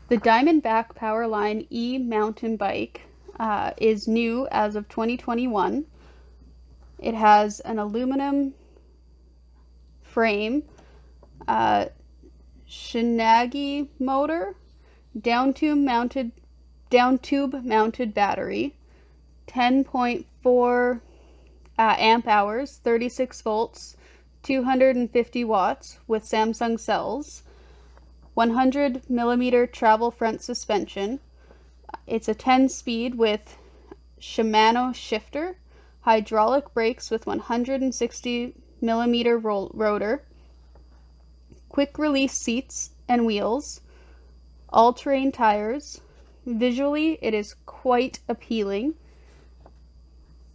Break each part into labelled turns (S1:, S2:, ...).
S1: The Diamondback Powerline E mountain bike is new as of 2021. It has an aluminum frame, Shengyi motor, down tube mounted battery, 10.4 amp hours, 36 volts, 250 watts with Samsung cells, 100 millimeter travel front suspension. It's a 10-speed with Shimano shifter, hydraulic brakes with 160 millimeter rotor, quick release seats and wheels, all-terrain tires. Visually, it is quite appealing.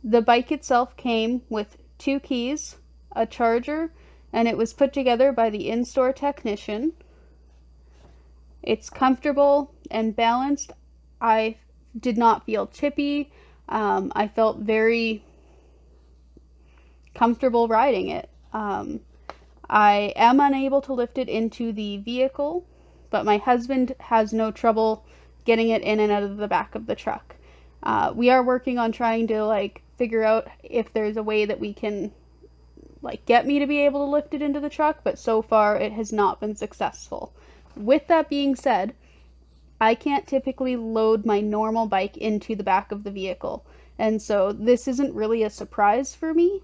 S1: The bike itself came with 2 keys, a charger, and it was put together by the in-store technician. It's comfortable and balanced. I did not feel chippy. I felt very comfortable riding it. I am unable to lift it into the vehicle, but my husband has no trouble getting it in and out of the back of the truck. We are working on trying to figure out if there's a way that we can get me to be able to lift it into the truck, but so far it has not been successful. With that being said, I can't typically load my normal bike into the back of the vehicle, and so this isn't really a surprise for me,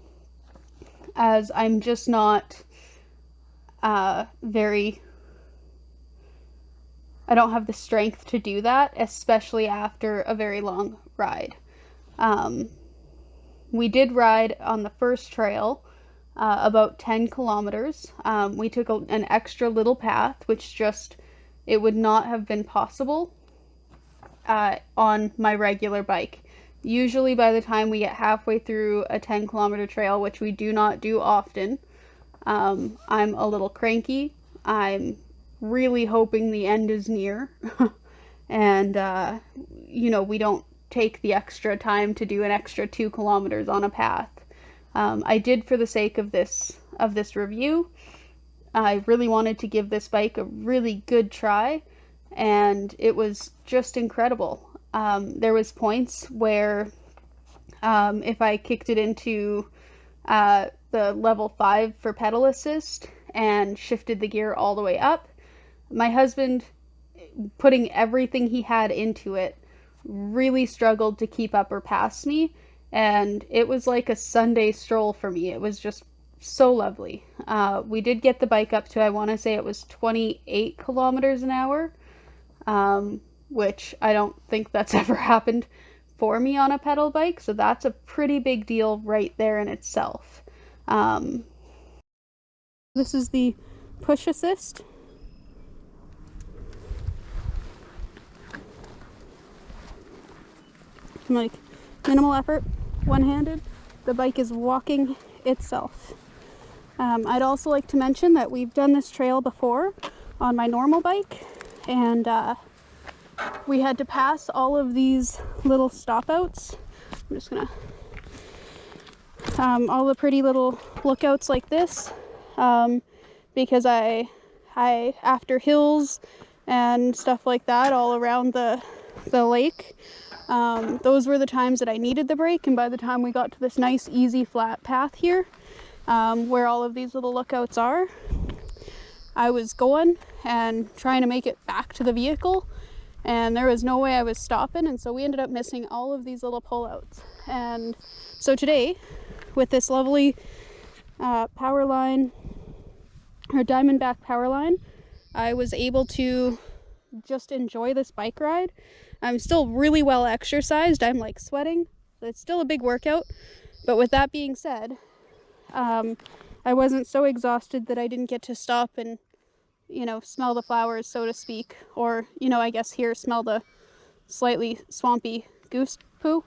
S1: as I'm just not I don't have the strength to do that, especially after a very long ride. We did ride on the first trail about 10 kilometers. We took an extra little path, which it would not have been possible on my regular bike. Usually by the time we get halfway through a 10-kilometer trail, which we do not do often, I'm a little cranky. I'm really hoping the end is near. And, we don't take the extra time to do an extra 2 kilometers on a path. I did for the sake of this review. I really wanted to give this bike a really good try, and it was just incredible. There was points where if I kicked it into the level 5 for pedal assist and shifted the gear all the way up, my husband, putting everything he had into it, really struggled to keep up or pass me, and it was like a Sunday stroll for me. It was just so lovely. We did get the bike up to, I want to say it was 28 kilometers an hour, which I don't think that's ever happened for me on a pedal bike, so that's a pretty big deal right there in itself. This is the push assist. Minimal effort, one-handed. The bike is walking itself. I'd also like to mention that we've done this trail before on my normal bike, and we had to pass all of these little stop outs. I'm just gonna all the pretty little lookouts like this, because I after hills and stuff like that all around the lake, those were the times that I needed the brake. And by the time we got to this nice easy flat path here, where all of these little lookouts are, I was going and trying to make it back to the vehicle, and there was no way I was stopping, and so we ended up missing all of these little pullouts. And so today, with this lovely Powerline, or Diamondback Powerline, I was able to just enjoy this bike ride. I'm still really well exercised. I'm sweating. It's still a big workout, but with that being said, I wasn't so exhausted that I didn't get to stop and smell the flowers, so to speak, or I guess here smell the slightly swampy goose poo.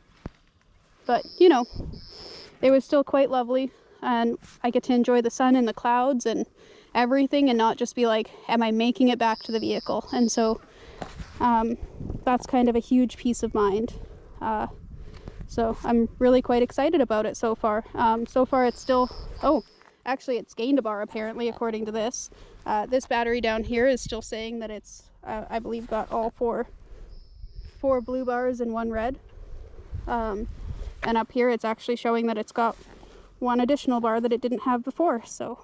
S1: But it was still quite lovely, and I get to enjoy the sun and the clouds and everything, and not just be like, am I making it back to the vehicle? And so that's kind of a huge peace of mind. So I'm really quite excited about it so far. So far it's still, actually it's gained a bar apparently, according to this. This battery down here is still saying that it's I believe got all four blue bars and one red. And up here it's actually showing that it's got one additional bar that it didn't have before. So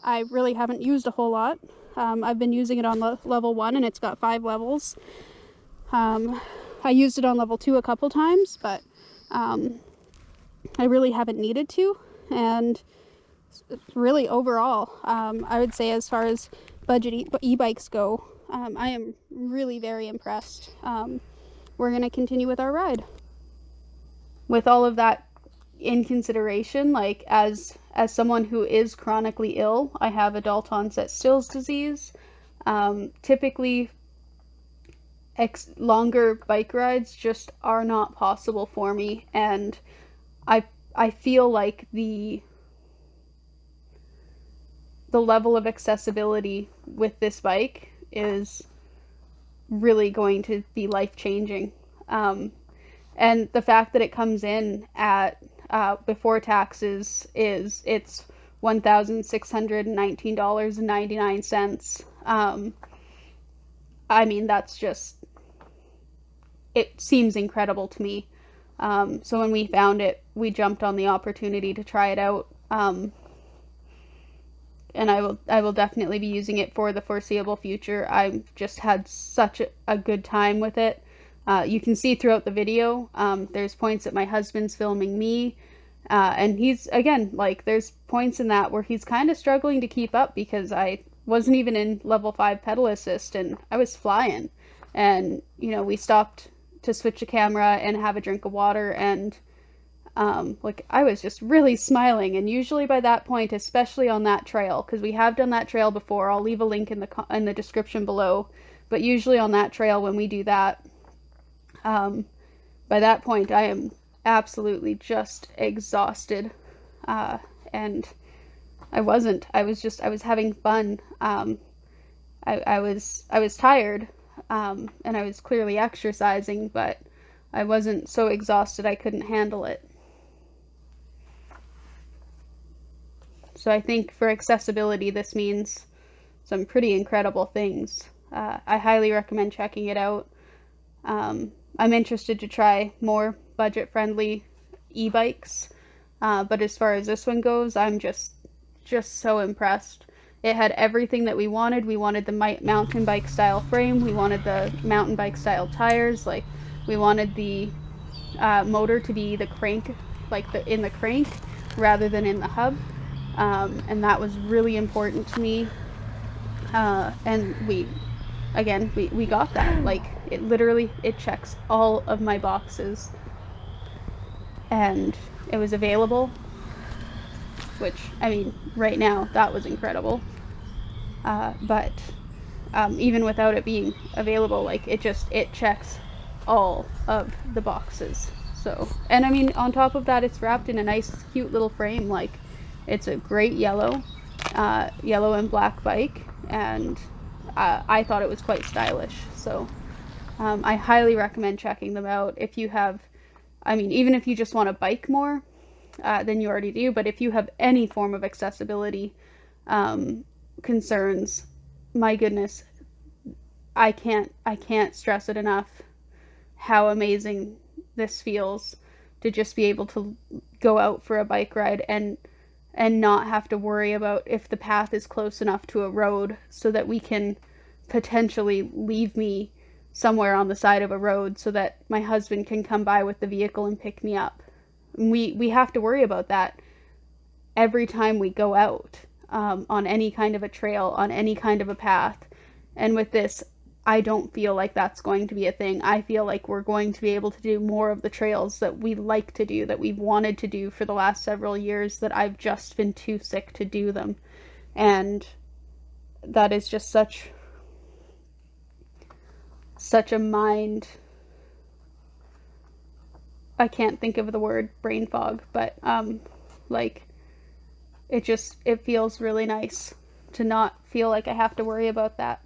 S1: I really haven't used a whole lot. I've been using it on level 1 and it's got 5 levels. I used it on level 2 a couple times, but I really haven't needed to. And really overall, I would say as far as budget e-bikes go, I am really very impressed. We're going to continue with our ride. With all of that in consideration, like as someone who is chronically ill, I have adult onset Still's disease. Typically longer bike rides just are not possible for me, and I feel like the level of accessibility with this bike is really going to be life-changing. And the fact that it comes in at before taxes it's $1,619.99. I mean, that's just, it seems incredible to me. So when we found it, we jumped on the opportunity to try it out. And I will definitely be using it for the foreseeable future. I've just had such a good time with it. You can see throughout the video, there's points that my husband's filming me, and he's, again, like, there's points in that where he's kind of struggling to keep up because I wasn't even in level 5 pedal assist and I was flying. And, you know, we stopped to switch a camera and have a drink of water, and like, I was just really smiling. And usually by that point, especially on that trail, because we have done that trail before, I'll leave a link in the description below, but usually on that trail when we do that, by that point I am absolutely just exhausted, and I wasn't. I was having fun. I was tired, and I was clearly exercising, but I wasn't so exhausted I couldn't handle it. So I think for accessibility, this means some pretty incredible things. I highly recommend checking it out. I'm interested to try more budget-friendly e-bikes, but as far as this one goes, I'm just so impressed. It had everything that we wanted. We wanted the mountain bike style frame. We wanted the mountain bike style tires. Like, we wanted the motor to be the crank, like in the crank rather than in the hub, and that was really important to me. And we got that. Like, it literally, it checks all of my boxes, and it was available, which, I mean, right now, that was incredible. But even without it being available, like, it checks all of the boxes. So, and I mean, on top of that, it's wrapped in a nice, cute little frame. Like, it's a great yellow and black bike, and I thought it was quite stylish. So I highly recommend checking them out if you have, I mean, even if you just want to bike more than you already do, but if you have any form of accessibility concerns, my goodness, I can't stress it enough how amazing this feels to just be able to go out for a bike ride and not have to worry about if the path is close enough to a road so that we can potentially leave me somewhere on the side of a road so that my husband can come by with the vehicle and pick me up. We have to worry about that every time we go out on any kind of a trail, on any kind of a path. And with this, I don't feel like that's going to be a thing. I feel like we're going to be able to do more of the trails that we like to do, that we've wanted to do for the last several years, that I've just been too sick to do them. And that is just such a mind, I can't think of the word, brain fog, but like, it feels really nice to not feel like I have to worry about that.